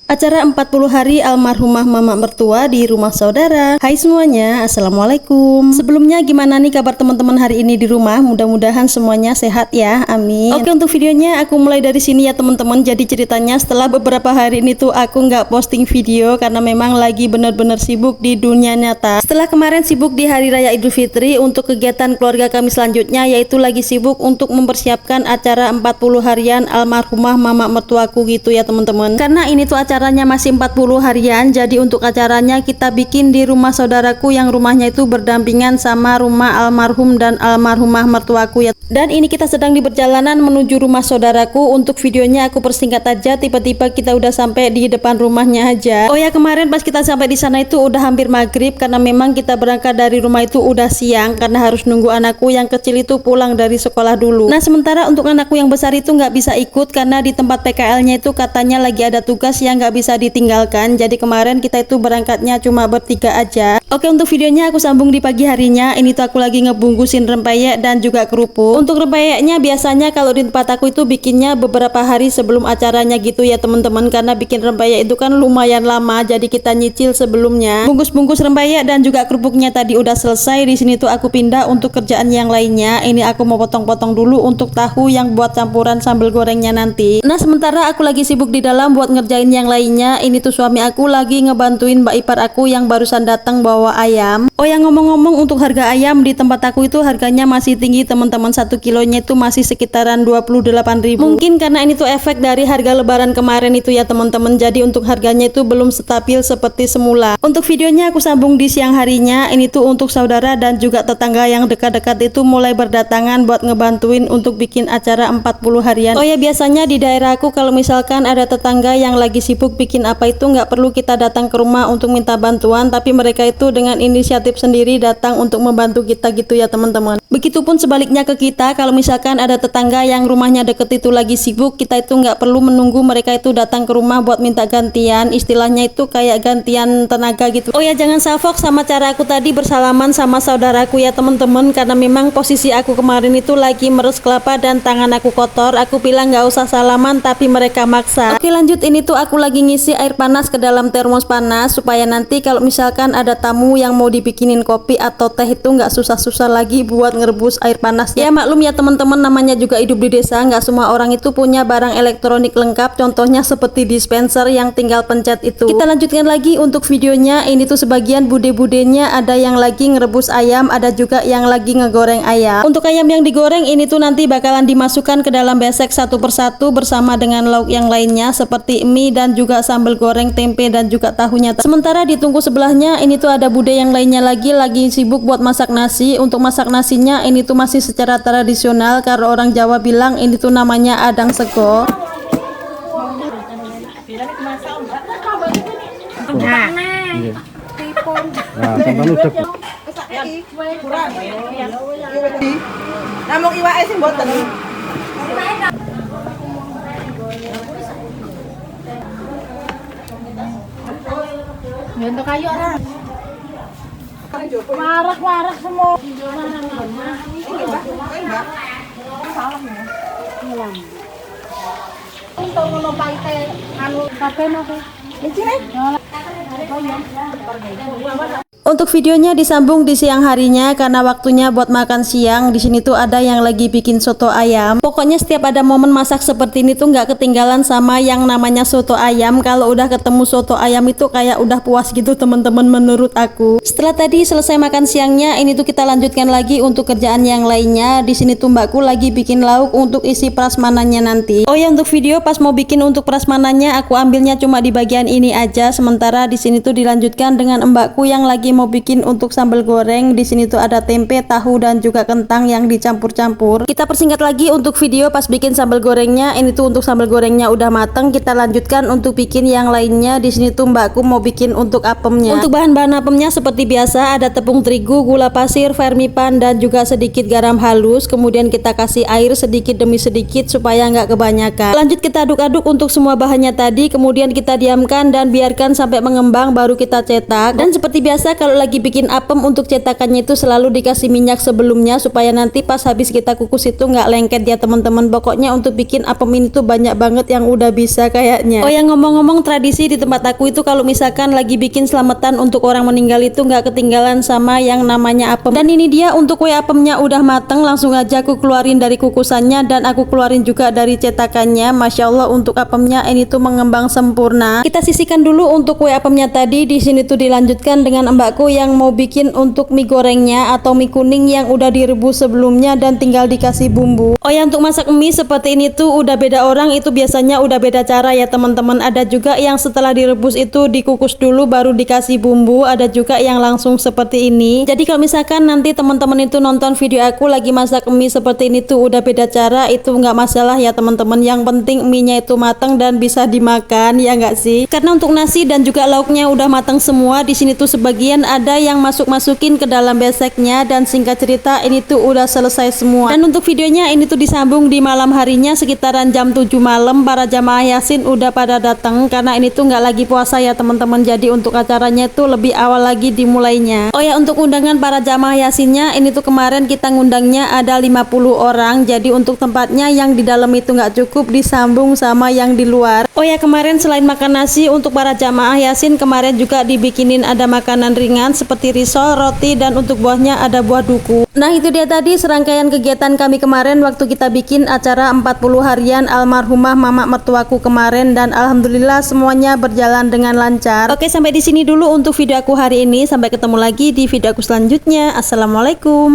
Acara 40 hari almarhumah mama mertua di rumah saudara. Hai semuanya, assalamualaikum. Sebelumnya gimana nih kabar teman-teman hari ini di rumah? Mudah-mudahan semuanya sehat ya, amin. Oke, untuk videonya aku mulai dari sini ya teman-teman. Jadi ceritanya setelah beberapa hari ini tuh aku nggak posting video karena memang lagi bener-bener sibuk di dunia nyata. Setelah kemarin sibuk di hari raya Idul Fitri, untuk kegiatan keluarga kami selanjutnya yaitu lagi sibuk untuk mempersiapkan acara 40 harian almarhumah mama mertuaku gitu ya teman-teman. Karena ini tuh acaranya masih 40 harian, jadi untuk acaranya kita bikin di rumah saudaraku yang rumahnya itu berdampingan sama rumah almarhum dan almarhumah mertuaku ya. Dan ini kita sedang di perjalanan menuju rumah saudaraku. Untuk videonya aku persingkat aja, tiba-tiba kita udah sampai di depan rumahnya aja. Oh ya, kemarin pas kita sampai di sana itu udah hampir maghrib karena memang kita berangkat dari rumah itu udah siang karena harus nunggu anakku yang kecil itu pulang dari sekolah dulu. Nah, sementara untuk anakku yang besar itu nggak bisa ikut karena di tempat PKL-nya itu katanya lagi ada tugas yang nggak bisa ditinggalkan. Jadi kemarin kita itu berangkatnya cuma bertiga aja. Oke, untuk videonya aku sambung di pagi harinya. Ini tuh aku lagi ngebungkusin rempeyek dan juga kerupuk. Untuk rempeyeknya biasanya kalau di tempat aku itu bikinnya beberapa hari sebelum acaranya gitu ya teman-teman, karena bikin rempeyek itu kan lumayan lama, jadi kita nyicil sebelumnya. Bungkus-bungkus rempeyek dan juga kerupuknya tadi udah selesai. Di sini tuh aku pindah untuk kerjaan yang lainnya. Ini aku mau potong-potong dulu untuk tahu yang buat campuran sambal gorengnya nanti. Nah, sementara aku lagi sibuk di dalam buat ngerjain yang lainnya, ini tuh suami aku lagi ngebantuin mbak ipar aku yang barusan datang bawa ayam. Oh ya, ngomong-ngomong, untuk harga ayam di tempat aku itu harganya masih tinggi teman-teman. 1 kilonya itu masih sekitaran 28.000. Mungkin karena ini tuh efek dari harga lebaran kemarin itu ya teman-teman. Jadi untuk harganya itu belum stabil seperti semula. Untuk videonya aku sambung di siang harinya. Ini tuh untuk saudara dan juga tetangga yang dekat-dekat itu mulai berdatangan buat ngebantuin untuk bikin acara 40 harian. Oh ya, biasanya di daerah aku kalau misalkan ada tetangga yang lagi sibuk bikin apa itu nggak perlu kita datang ke rumah untuk minta bantuan, tapi mereka itu dengan inisiatif sendiri datang untuk membantu kita gitu ya teman-teman. Begitupun sebaliknya ke kita, kalau misalkan ada tetangga yang rumahnya deket itu lagi sibuk, kita itu nggak perlu menunggu mereka itu datang ke rumah buat minta gantian. Istilahnya itu kayak gantian tenaga gitu. Oh ya, jangan salfok sama cara aku tadi bersalaman sama saudaraku ya teman-teman, karena memang posisi aku kemarin itu lagi meres kelapa dan tangan aku kotor. Aku bilang nggak usah salaman, tapi mereka maksa. Oke, lanjut. Ini tuh aku lagi ngisi air panas ke dalam termos panas supaya nanti kalau misalkan ada tamu yang mau dibikinin kopi atau teh itu nggak susah-susah lagi buat ngerebus air panas. Ya maklum ya teman-teman, namanya juga hidup di desa, nggak semua orang itu punya barang elektronik lengkap. Contohnya seperti dispenser yang tinggal pencet itu. Kita lanjutkan lagi untuk videonya. Ini tuh sebagian bude-budenya ada yang lagi ngerebus ayam, ada juga yang lagi ngegoreng ayam. Untuk ayam yang digoreng ini tuh nanti bakalan dimasukkan ke dalam besek satu persatu bersama dengan lauk yang lainnya seperti mie dan juga sambal goreng, tempe dan juga tahunya. Sementara di tungku sebelahnya ini tuh ada bude yang lainnya lagi sibuk buat masak nasi. Untuk masak nasinya ini tuh masih secara tradisional karena orang Jawa bilang ini tuh namanya adang sego. Namung iwake sing mboten. Bentuk kayu ora. Warak-warak semua. Salah ya. Ngilang. Untuk ngono paite anu kapen oke. Licine? Untuk videonya disambung di siang harinya karena waktunya buat makan siang. Di sini tuh ada yang lagi bikin soto ayam. Pokoknya setiap ada momen masak seperti ini tuh nggak ketinggalan sama yang namanya soto ayam. Kalau udah ketemu soto ayam itu kayak udah puas gitu teman-teman menurut aku. Setelah tadi selesai makan siangnya, ini tuh kita lanjutkan lagi untuk kerjaan yang lainnya. Di sini tuh mbakku lagi bikin lauk untuk isi prasmanannya nanti. Oh ya, untuk video pas mau bikin untuk prasmanannya aku ambilnya cuma di bagian ini aja. Sementara di sini tuh dilanjutkan dengan mbakku yang lagi mau bikin untuk sambal goreng. Di sini tuh ada tempe, tahu dan juga kentang yang dicampur-campur. Kita persingkat lagi untuk video pas bikin sambal gorengnya. Ini tuh untuk sambal gorengnya udah mateng. Kita lanjutkan untuk bikin yang lainnya. Di sini tuh mbakku mau bikin untuk apemnya. Untuk bahan-bahan apemnya seperti biasa ada tepung terigu, gula pasir, vermipan dan juga sedikit garam halus. Kemudian kita kasih air sedikit demi sedikit supaya nggak kebanyakan. Lanjut kita aduk-aduk untuk semua bahannya tadi. Kemudian kita diamkan dan biarkan sampai mengembang baru kita cetak. Dan seperti biasa kalau kalau lagi bikin apem untuk cetakannya itu selalu dikasih minyak sebelumnya supaya nanti pas habis kita kukus itu nggak lengket ya teman-teman. Pokoknya untuk bikin apem ini tuh banyak banget yang udah bisa kayaknya. Oh ya, ngomong-ngomong, tradisi di tempat aku itu kalau misalkan lagi bikin selamatan untuk orang meninggal itu nggak ketinggalan sama yang namanya apem. Dan ini dia untuk kue apemnya udah mateng, langsung aja aku keluarin dari kukusannya dan aku keluarin juga dari cetakannya. Masya Allah, untuk apemnya ini tuh mengembang sempurna. Kita sisihkan dulu untuk kue apemnya tadi. Di sini tuh dilanjutkan dengan mbakku yang mau bikin untuk mie gorengnya atau mie kuning yang udah direbus sebelumnya dan tinggal dikasih bumbu. Oh ya, untuk masak mie seperti ini tuh udah beda orang, itu biasanya udah beda cara ya teman-teman. Ada juga yang setelah direbus itu dikukus dulu baru dikasih bumbu, ada juga yang langsung seperti ini. Jadi kalau misalkan nanti teman-teman itu nonton video aku lagi masak mie seperti ini tuh udah beda cara, itu nggak masalah ya teman-teman. Yang penting mie-nya itu matang dan bisa dimakan, ya nggak sih? Karena untuk nasi dan juga lauknya udah matang semua. Di sini tuh sebagian ada yang masukin ke dalam beseknya, dan singkat cerita ini tuh udah selesai semua. Dan untuk videonya ini tuh disambung di malam harinya sekitaran jam 7 malam. Para jamaah Yasin udah pada datang karena ini tuh nggak lagi puasa ya teman-teman. Jadi untuk acaranya itu lebih awal lagi dimulainya. Oh ya, untuk undangan para jamaah Yasinnya ini tuh kemarin kita ngundangnya ada 50 orang. Jadi untuk tempatnya yang di dalam itu nggak cukup, disambung sama yang di luar. Oh ya, kemarin selain makan nasi untuk para jamaah Yasin kemarin juga dibikinin ada makanan ringan seperti risol, roti, dan untuk buahnya ada buah duku. Nah itu dia tadi serangkaian kegiatan kami kemarin waktu kita bikin acara 40 harian almarhumah mama mertuaku kemarin, dan alhamdulillah semuanya berjalan dengan lancar. Oke, sampai di sini dulu untuk video aku hari ini. Sampai ketemu lagi di video aku selanjutnya. Assalamualaikum.